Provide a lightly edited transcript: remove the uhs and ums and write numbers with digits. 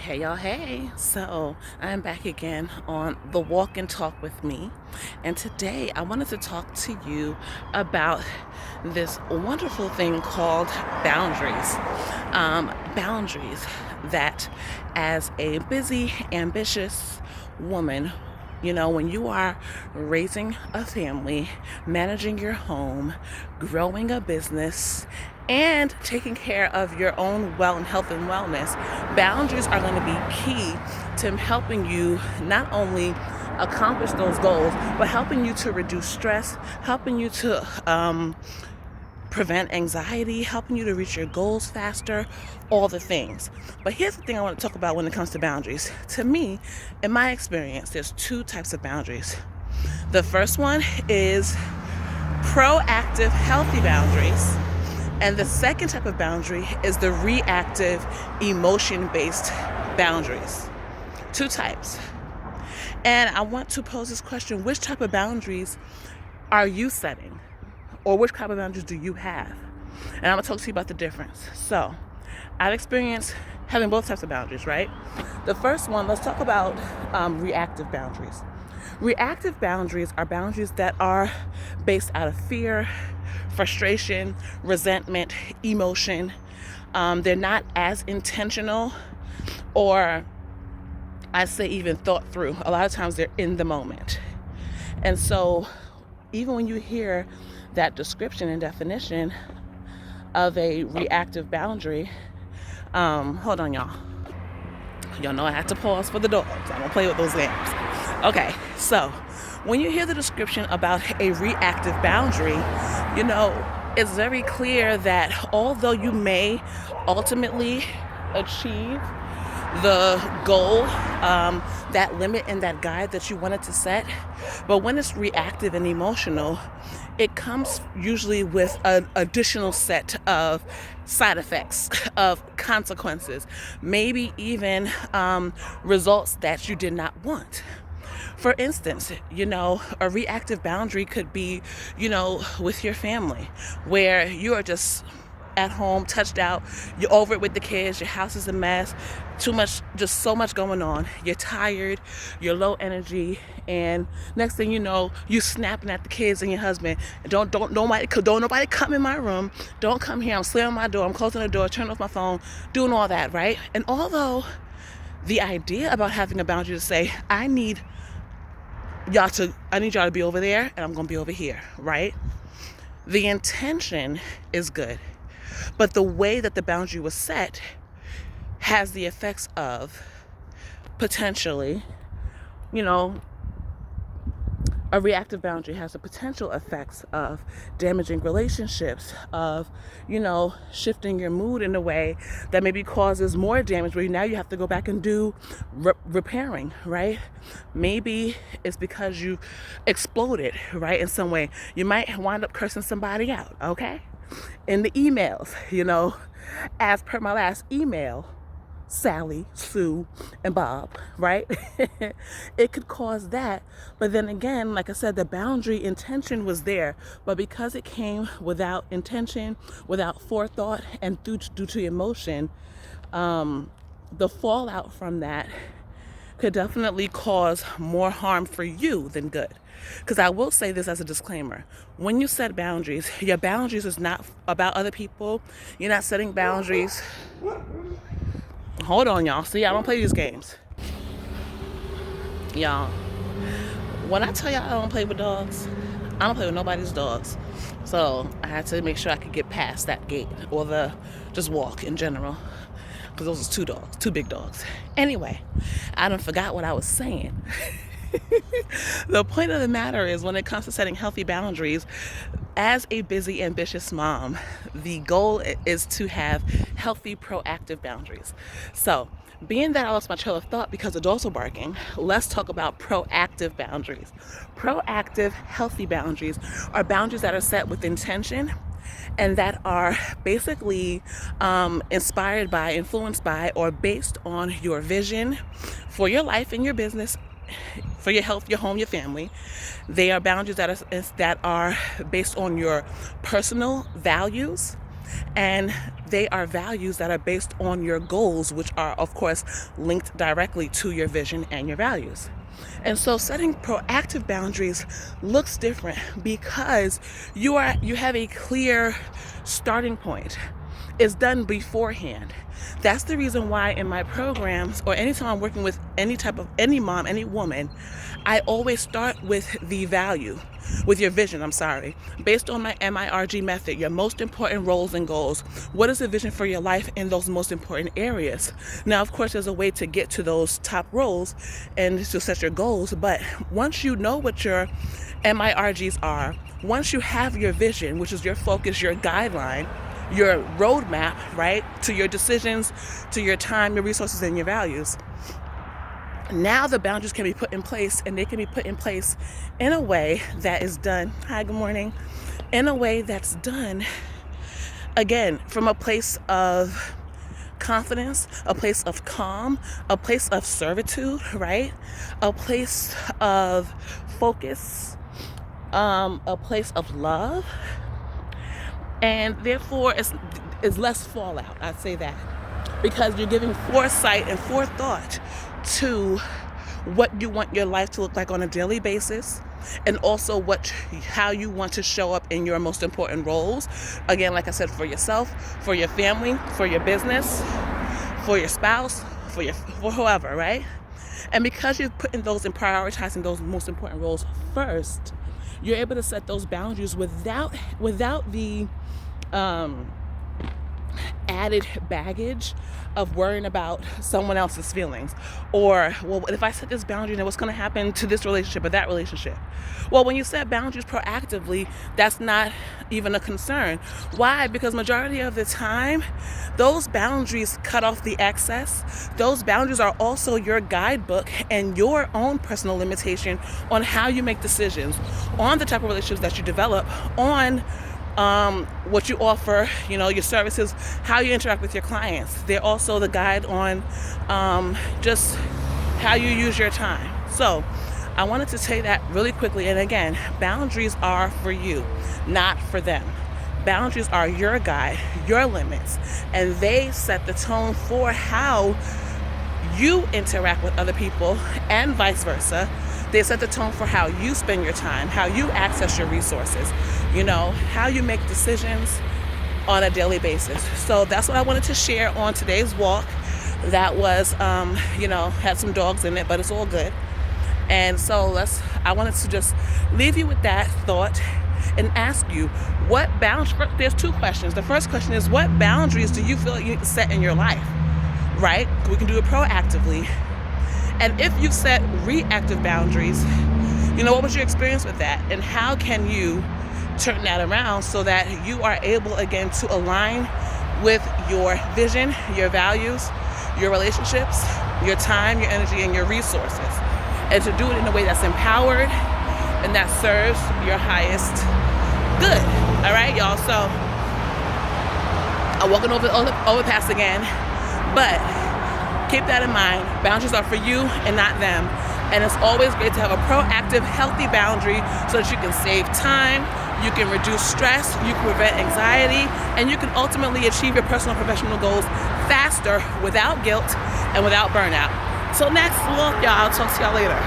Hey y'all, hey. So I'm back again on the walk and talk with me. And today I wanted to talk to you about this wonderful thing called boundaries. Boundaries that, as a busy, ambitious woman, when you are raising a family, managing your home, growing a business, and taking care of your own well and health and wellness, boundaries are going to be key to helping you not only accomplish those goals, but helping you to reduce stress, helping you to prevent anxiety, helping you to reach your goals faster, all the things. But here's the thing I want to talk about when it comes to boundaries. To me, in my experience, there's two types of boundaries. The first one is proactive, healthy boundaries. And the second type of boundary is the reactive, emotion-based boundaries. Two types. And I want to pose this question: which type of boundaries are you setting? Or which type of boundaries do you have? And I'm going to talk to you about the difference. So, I've experienced having both types of boundaries, right? The first one, let's talk about reactive boundaries. Reactive boundaries are boundaries that are based out of fear, frustration, resentment, emotion. They're not as intentional, or I'd say even thought through. A lot of times they're in the moment. And so even when you hear that description and definition of a reactive boundary, hold on, y'all. Y'all know I had to pause for the dogs. I don't play with those games. Okay, so when you hear the description about a reactive boundary, it's very clear that although you may ultimately achieve the goal, that limit and that guide that you wanted to set, but when it's reactive and emotional, it comes usually with an additional set of side effects, of consequences, maybe even results that you did not want. For instance, a reactive boundary could be, with your family, where you are just at home, touched out, you're over it with the kids, your house is a mess, too much, just so much going on, you're tired, you're low energy, and next thing you know, you snapping at the kids and your husband. Don't nobody come in my room, don't come here, I'm slamming my door, I'm closing the door, turning off my phone, doing all that, right? And although the idea about having a boundary to say, I need y'all to be over there and I'm gonna be over here, right? The intention is good, but the way that the boundary was set has the effects of potentially, a reactive boundary has the potential effects of damaging relationships, of, shifting your mood in a way that maybe causes more damage, where now you have to go back and do repairing, right? Maybe it's because you exploded, right, in some way. You might wind up cursing somebody out, okay? In the emails, as per my last email, Sally, Sue, and Bob, right? It could cause that. But then again, like I said, the boundary intention was there. But because it came without intention, without forethought, and due to emotion, the fallout from that could definitely cause more harm for you than good. Because I will say this as a disclaimer: when you set boundaries, your boundaries is not about other people. You're not setting boundaries. Hold on, y'all. See, I don't play these games. Y'all, when I tell y'all I don't play with dogs, I don't play with nobody's dogs. So I had to make sure I could get past that gate, or just walk in general. Because those are two big dogs. Anyway, I done forgot what I was saying. The point of the matter is, when it comes to setting healthy boundaries, as a busy, ambitious mom, the goal is to have healthy, proactive boundaries. So, being that I lost my trail of thought because the dogs were barking, let's talk about proactive boundaries. Proactive, healthy boundaries are boundaries that are set with intention and that are basically inspired by, influenced by, or based on your vision for your life and your business, for your health, your home, your family. They are boundaries that are based on your personal values, And they are values that are based on your goals, which are, of course, linked directly to your vision and your values. And so setting proactive boundaries looks different because you have a clear starting point. It's done beforehand. That's the reason why in my programs, or anytime I'm working with any mom, any woman, I always start with the value, with your vision, based on my MIRG method, your most important roles and goals. What is the vision for your life in those most important areas? Now, of course, there's a way to get to those top roles and to set your goals, but once you know what your MIRGs are, once you have your vision, which is your focus, your guideline, your roadmap, right, to your decisions, to your time, your resources, and your values, now the boundaries can be put in place, and they can be put in place in a way that is done, hi, good morning, in a way that's done, again, from a place of confidence, a place of calm, a place of servitude, right, a place of focus, a place of love, and therefore it's less fallout. I'd say that, because you're giving foresight and forethought to what you want your life to look like on a daily basis, and also how you want to show up in your most important roles. Again, like I said, for yourself, for your family, for your business, for your spouse, for whoever, right? And because you're putting those and prioritizing those most important roles first, you're able to set those boundaries without the added baggage of worrying about someone else's feelings, or, well, if I set this boundary, then what's going to happen to this relationship or that relationship? Well, when you set boundaries proactively, that's not even a concern. Why? Because majority of the time, those boundaries cut off the excess. Those boundaries are also your guidebook and your own personal limitation on how you make decisions, on the type of relationships that you develop, on what you offer, your services, how you interact with your clients. They're also the guide on just how you use your time. So I wanted to say that really quickly. And again, boundaries are for you, not for them. Boundaries are your guide, your limits, and they set the tone for how you interact with other people and vice versa. They set the tone for how you spend your time, how you access your resources, how you make decisions on a daily basis. So that's what I wanted to share on today's walk. That was, had some dogs in it, but it's all good. And so I wanted to just leave you with that thought and ask you, there's two questions. The first question is, what boundaries do you feel like you need to set in your life, right? We can do it proactively. And if you set reactive boundaries, what was your experience with that? And how can you turn that around so that you are able, again, to align with your vision, your values, your relationships, your time, your energy, and your resources, and to do it in a way that's empowered and that serves your highest good. All right, y'all. So I'm walking over the overpass again, but keep that in mind. Boundaries are for you and not them. And it's always great to have a proactive, healthy boundary so that you can save time, you can reduce stress, you can prevent anxiety, and you can ultimately achieve your personal and professional goals faster, without guilt and without burnout. So next walk, y'all. I'll talk to y'all later.